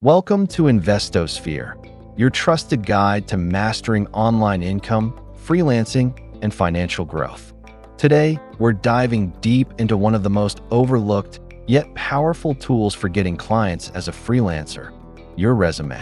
Welcome to InvestoSphere, your trusted guide to mastering online income, freelancing, and financial growth. Today, we're diving deep into one of the most overlooked yet powerful tools for getting clients as a freelancer, your resume.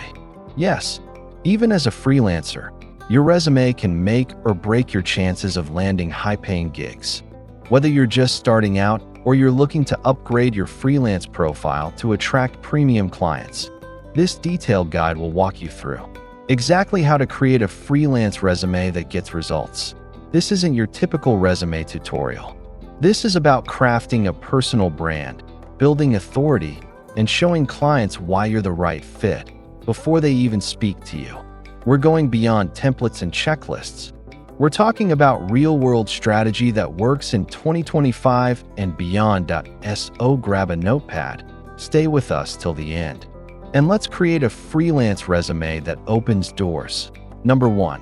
Yes, even as a freelancer, your resume can make or break your chances of landing high-paying gigs. Whether you're just starting out or you're looking to upgrade your freelance profile to attract premium clients, this detailed guide will walk you through exactly how to create a freelance resume that gets results. This isn't your typical resume tutorial. This is about crafting a personal brand, building authority, and showing clients why you're the right fit before they even speak to you. We're going beyond templates and checklists. We're talking about real-world strategy that works in 2025 and beyond. So grab a notepad, stay with us till the end, and let's create a freelance resume that opens doors. Number 1.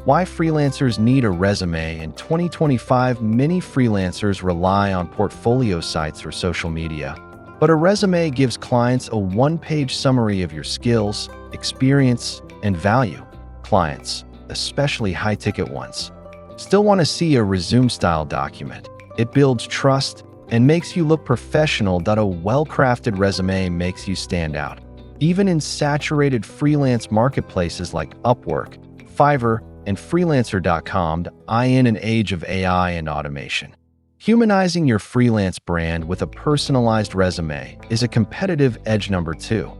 Why freelancers need a resume in 2025. Many freelancers rely on portfolio sites or social media, but a resume gives clients a one-page summary of your skills, experience, and value. Clients, especially high-ticket ones, still want to see a resume-style document. It builds trust and makes you look professional. A well-crafted resume makes you stand out, even in saturated freelance marketplaces like Upwork, Fiverr, and freelancer.com. In an age of AI and automation, humanizing your freelance brand with a personalized resume is a competitive edge. Number 2.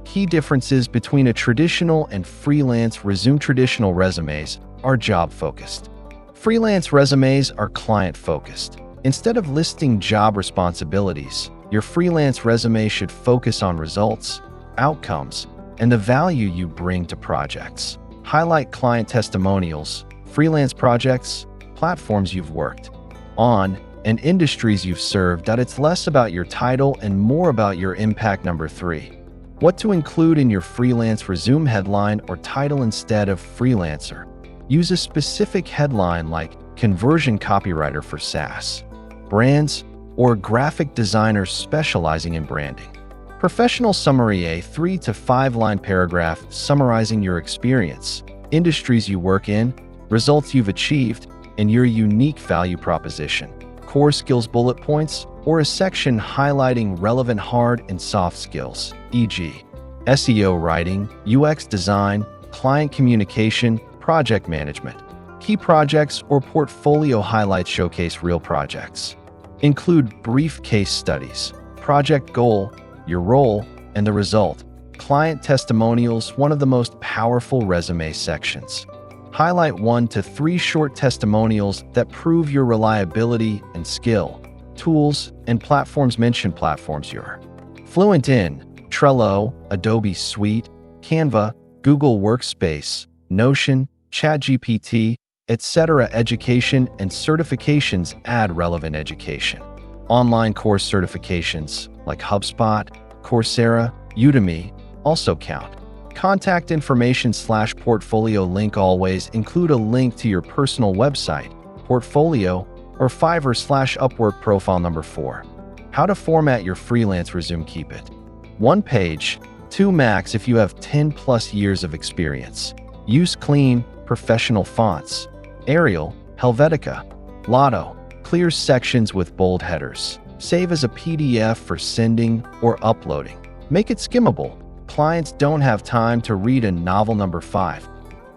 Key differences between a traditional and freelance resume. Traditional resumes are job-focused. Freelance resumes are client-focused. Instead of listing job responsibilities, your freelance resume should focus on results, outcomes, and the value you bring to projects. Highlight client testimonials, freelance projects, platforms you've worked on, and industries you've served. It's less about your title and more about your impact. Number 3. What to include in your freelance resume. Headline or title. Instead of freelancer, use a specific headline like conversion copywriter for SaaS brands or graphic designer specializing in branding. Professional summary. A 3 to 5 line paragraph summarizing your experience, industries you work in, results you've achieved, and your unique value proposition. Core skills bullet points, or a section highlighting relevant hard and soft skills, e.g., SEO writing, UX design, client communication, project management. Key projects or portfolio highlights showcase real projects. Include brief case studies, project goal, your role, and the result. Client testimonials, one of the most powerful resume sections. Highlight 1 to 3 short testimonials that prove your reliability and skill. Tools and platforms. Mention platforms you're fluent in: Trello, Adobe Suite, Canva, Google Workspace, Notion, ChatGPT, etc. Education and certifications. Add relevant education. Online course certifications like HubSpot, Coursera, Udemy also count. Contact information / portfolio link. Always include a link to your personal website, portfolio, or Fiverr / Upwork profile. Number 4. How to format your freelance resume. Keep it 1 page, 2 max if you have 10+ years of experience. Use clean, professional fonts: Arial, Helvetica, Lotto. Clear sections with bold headers. Save as a PDF for sending or uploading. Make it skimmable. Clients don't have time to read a novel. Number 5.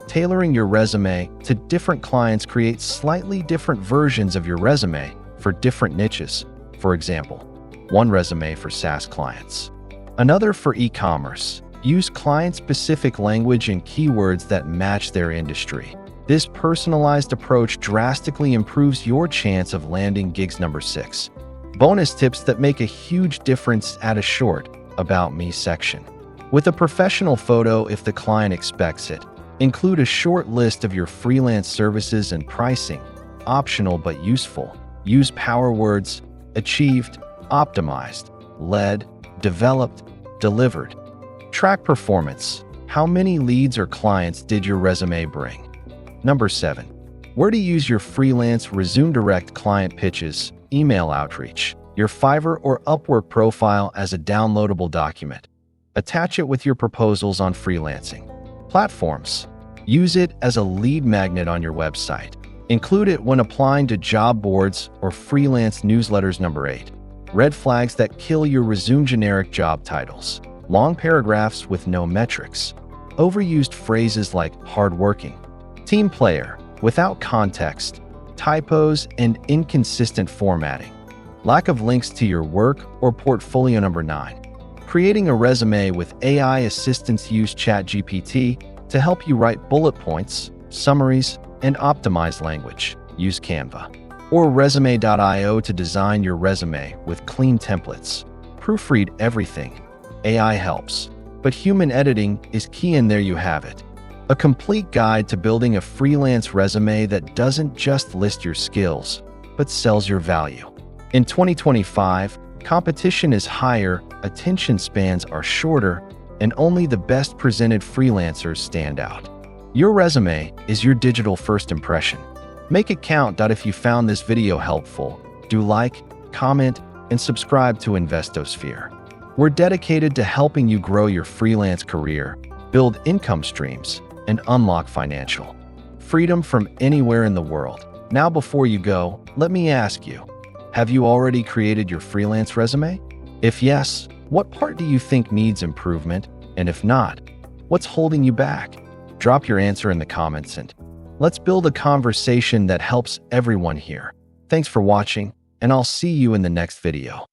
Tailoring your resume to different clients. Create slightly different versions of your resume for different niches. For example, one resume for SaaS clients, another for e-commerce. Use client-specific language and keywords that match their industry. This personalized approach drastically improves your chance of landing gigs. Number 6. Bonus tips that make a huge difference. Add a short About Me section with a professional photo if the client expects it. Include a short list of your freelance services and pricing. Optional but useful. Use power words: achieved, optimized, led, developed, delivered. Track performance. How many leads or clients did your resume bring? Number 7. Where to use your freelance resume. Direct client pitches, email outreach, your Fiverr or Upwork profile as a downloadable document. Attach it with your proposals on freelancing platforms. Use it as a lead magnet on your website. Include it when applying to job boards or freelance newsletters. Number 8. Red flags that kill your resume. Generic job titles. Long paragraphs with no metrics. Overused phrases like hardworking, team player, without context, typos, and inconsistent formatting. Lack of links to your work or portfolio. Number 9. Creating a resume with AI assistance. Use ChatGPT to help you write bullet points, summaries, and optimize language. Use Canva or resume.io to design your resume with clean templates. Proofread everything. AI helps, but human editing is key, and there you have it. A complete guide to building a freelance resume that doesn't just list your skills, but sells your value. In 2025, competition is higher, attention spans are shorter, and only the best presented freelancers stand out. Your resume is your digital first impression. Make it count. If you found this video helpful, do like, comment, and subscribe to InvestoSphere. We're dedicated to helping you grow your freelance career, build income streams, and unlock financial freedom from anywhere in the world. Now, before you go, let me ask you, have you already created your freelance resume? If yes, what part do you think needs improvement? And if not, what's holding you back? Drop your answer in the comments and let's build a conversation that helps everyone here. Thanks for watching, and I'll see you in the next video.